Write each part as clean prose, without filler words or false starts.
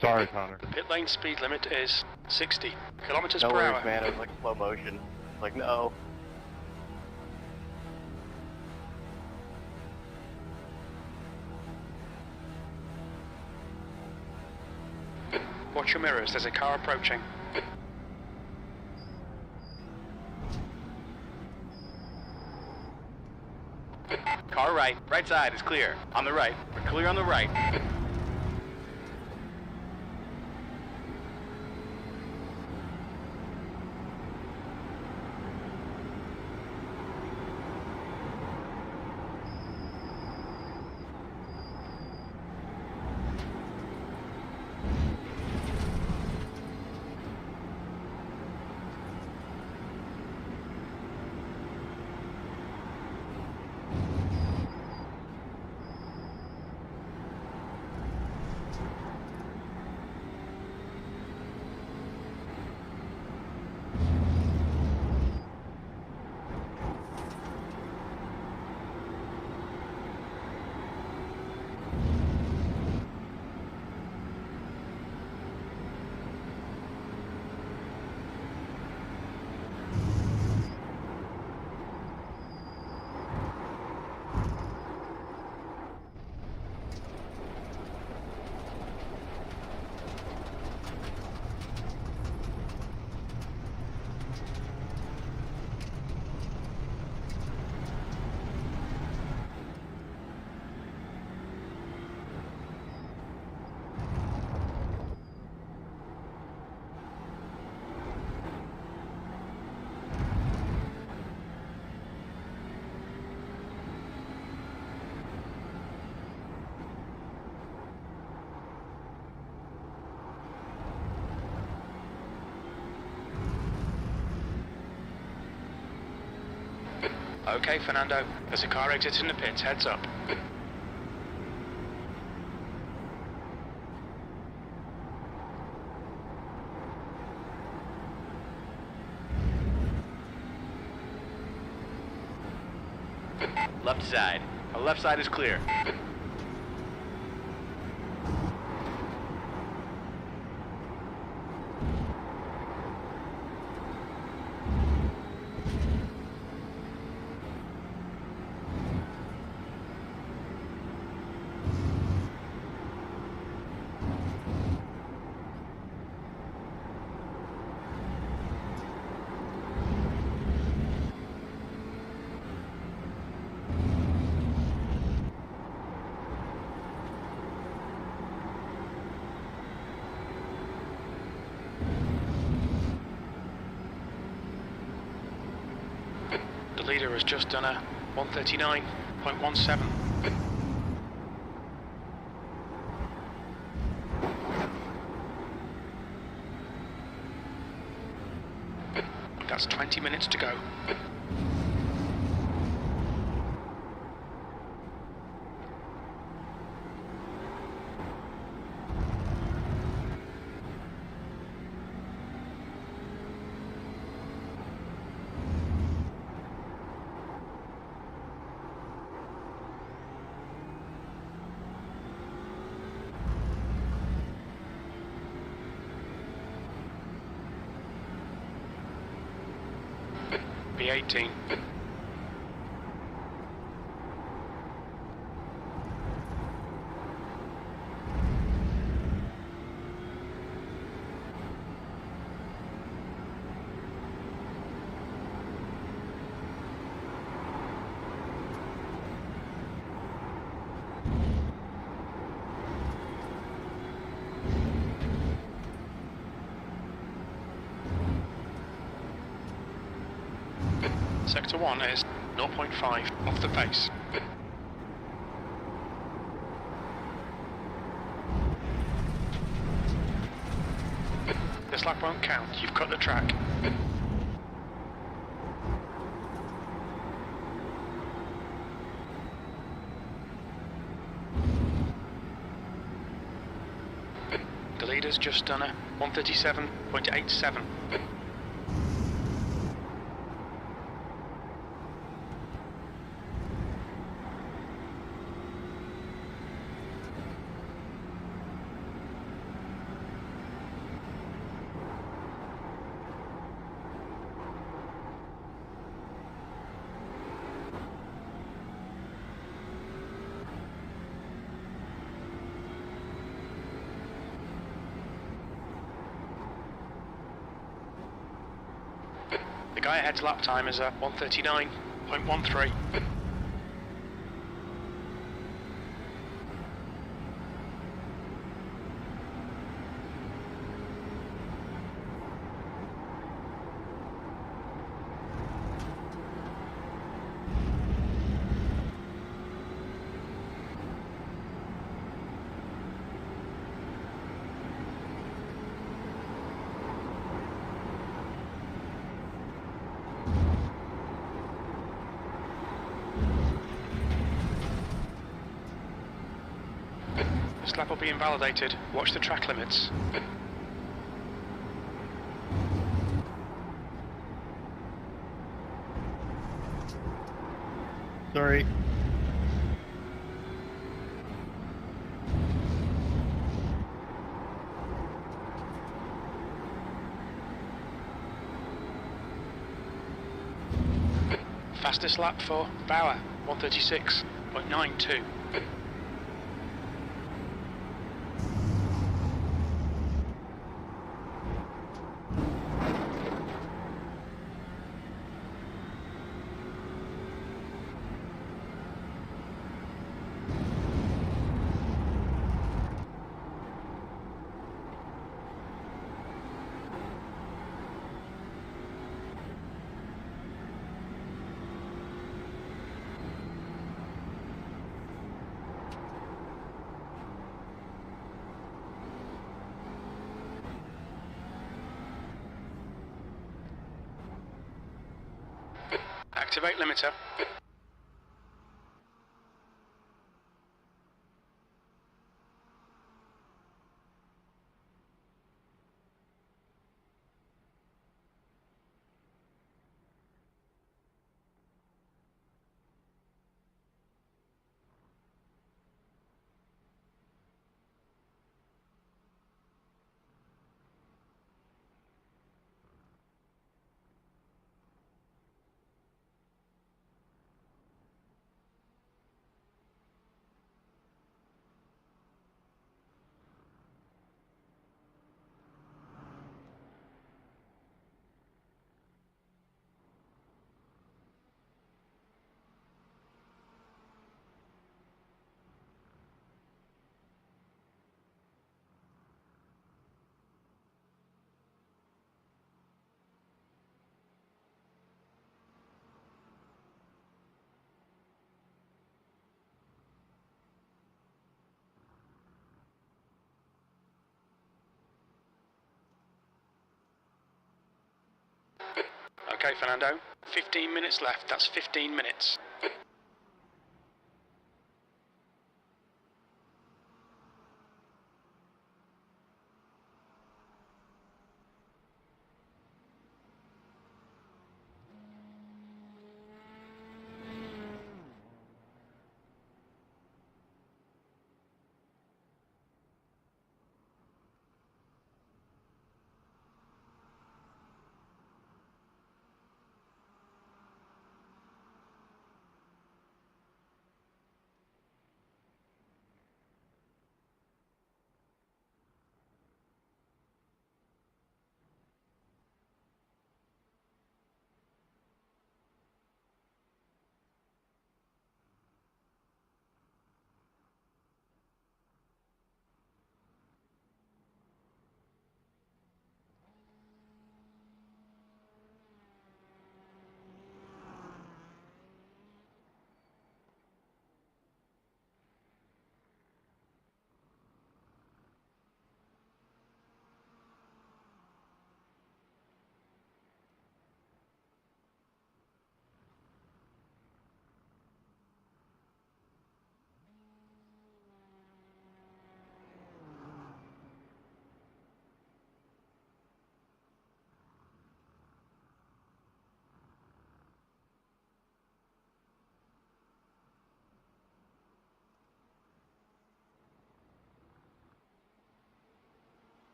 Sorry, Connor. The pit lane speed limit is 60 kilometers No per worries, hour. man. It was like slow motion. Like, no. Watch your mirrors, there's a car approaching. Car right side is clear. On the right, we're clear on the right. Okay, Fernando, there's a car exiting the pits, heads up. Left side. Our left side is clear. The leader has just done a 139.17. That's 20 minutes to go. B18. Sector 1 is 0.5 off the pace. This lap won't count, you've cut the track. The leader's just done a 137.87. The guy ahead's lap time is 1:39.13. This lap will be invalidated. Watch the track limits. Sorry. Fastest lap for Bauer, 1:36.92. Activate limiter. Okay, Fernando. 15 minutes left. That's 15 minutes.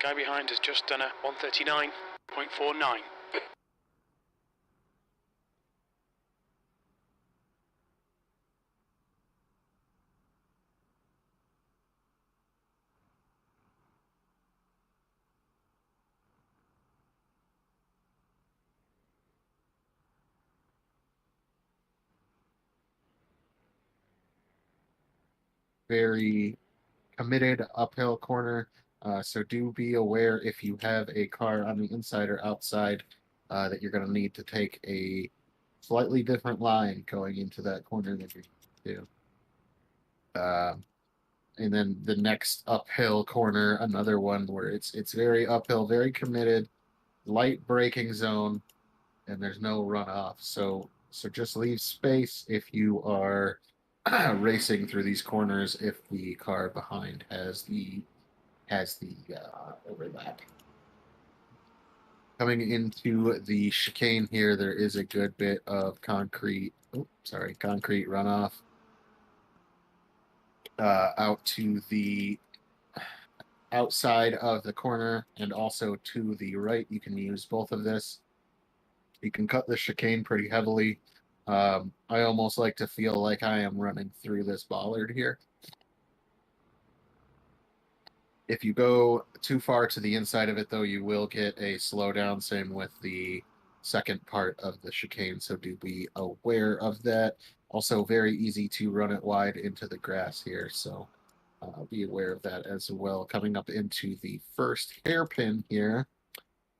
Guy behind has just done a 139.49. Very committed uphill corner. So do be aware if you have a car on the inside or outside that you're going to need to take a slightly different line going into that corner than you do. And then the next uphill corner, another one where it's very uphill, very committed, light braking zone, and there's no runoff. So just leave space if you are racing through these corners if the car behind has the overlap. Coming into the chicane here, there is a good bit of concrete runoff out to the outside of the corner and also to the right. You can use both of this. You can cut the chicane pretty heavily. I almost like to feel like I am running through this bollard here. If you go too far to the inside of it, though, you will get a slowdown. Same with the second part of the chicane, so do be aware of that. Also, very easy to run it wide into the grass here, so be aware of that as well. Coming up into the first hairpin here,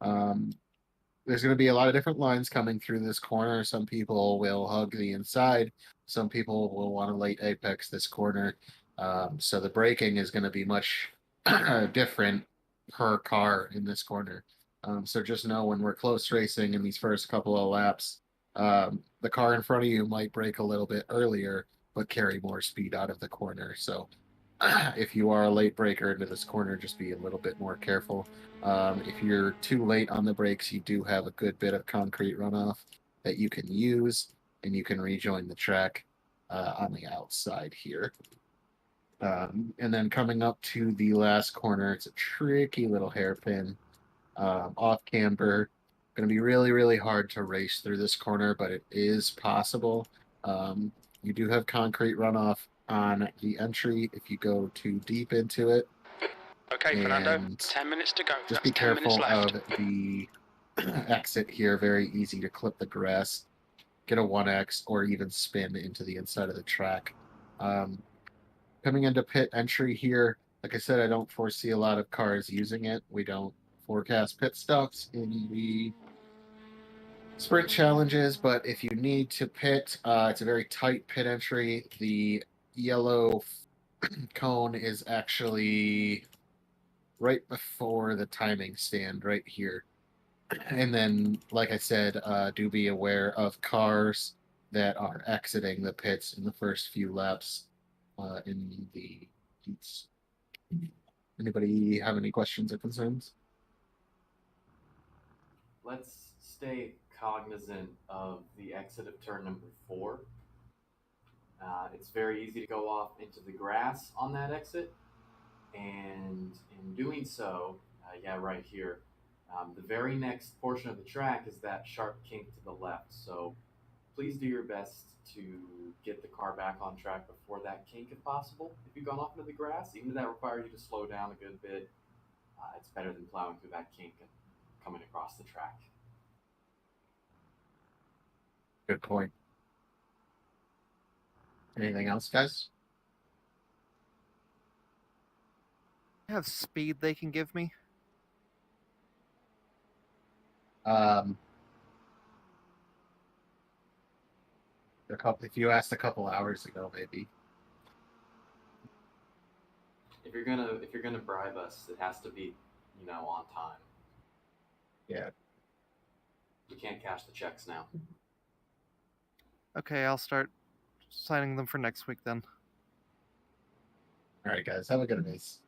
there's going to be a lot of different lines coming through this corner. Some people will hug the inside. Some people will want to late apex this corner. So the braking is going to be much different per car in this corner. So just know when we're close racing in these first couple of laps, the car in front of you might brake a little bit earlier, but carry more speed out of the corner. So if you are a late breaker into this corner, just be a little bit more careful. If you're too late on the brakes, you do have a good bit of concrete runoff that you can use, and you can rejoin the track on the outside here. And then coming up to the last corner, it's a tricky little hairpin off camber. Going to be really, really hard to race through this corner, but it is possible. You do have concrete runoff on the entry if you go too deep into it. Okay, Fernando, 10 minutes to go. Just That's be 10 minutes careful left. of the exit here. Very easy to clip the grass, get a 1X, or even spin into the inside of the track. Coming into pit entry here, like I said, I don't foresee a lot of cars using it. We don't forecast pit stops in the sprint challenges, but if you need to pit, it's a very tight pit entry. The yellow cone is actually right before the timing stand right here. And then, like I said, do be aware of cars that are exiting the pits in the first few laps in the heats. Anybody have any questions or concerns? Let's stay cognizant of the exit of turn number 4. It's very easy to go off into the grass on that exit, and in doing so, yeah, right here, the very next portion of the track is that sharp kink to the left. So please do your best to get the car back on track before that kink if possible. If you've gone off into the grass, even if that requires you to slow down a good bit, it's better than plowing through that kink and coming across the track. Good point. Anything else, guys? Have speed they can give me? If you asked a couple hours ago, maybe. If you're gonna bribe us, it has to be, on time. Yeah. You can't cash the checks now. Okay, I'll start signing them for next week then. All right, guys. Have a good race.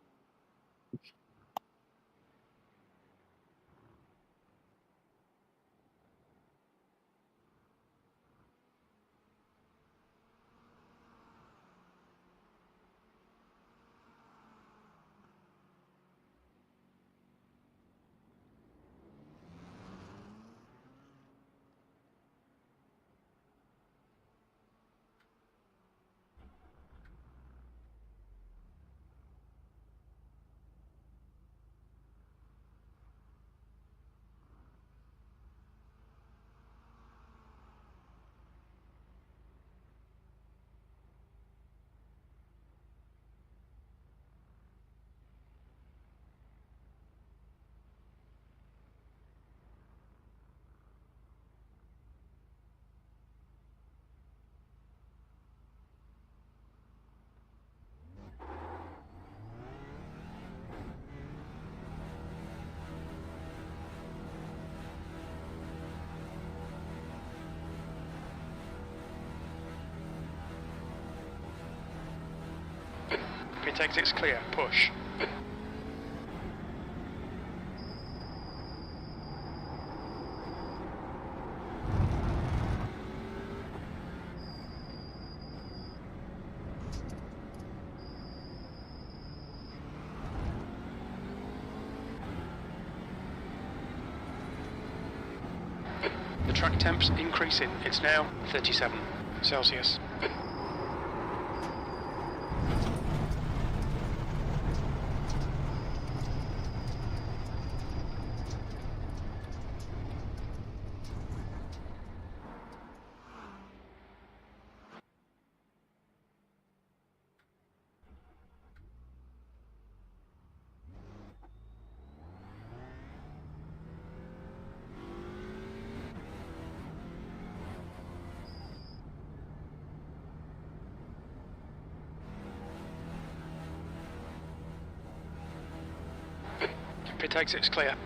Pit exit's clear. Push. The track temp's increasing. It's now 37 Celsius. Pit exit's clear.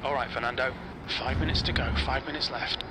Alright, Fernando. 5 minutes to go, 5 minutes left.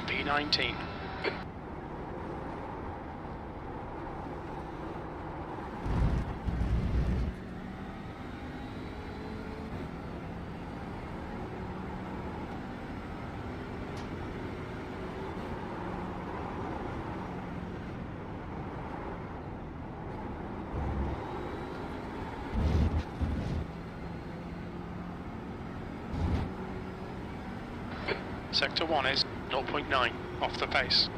B19. Sector 1 is 0.9 off the pace.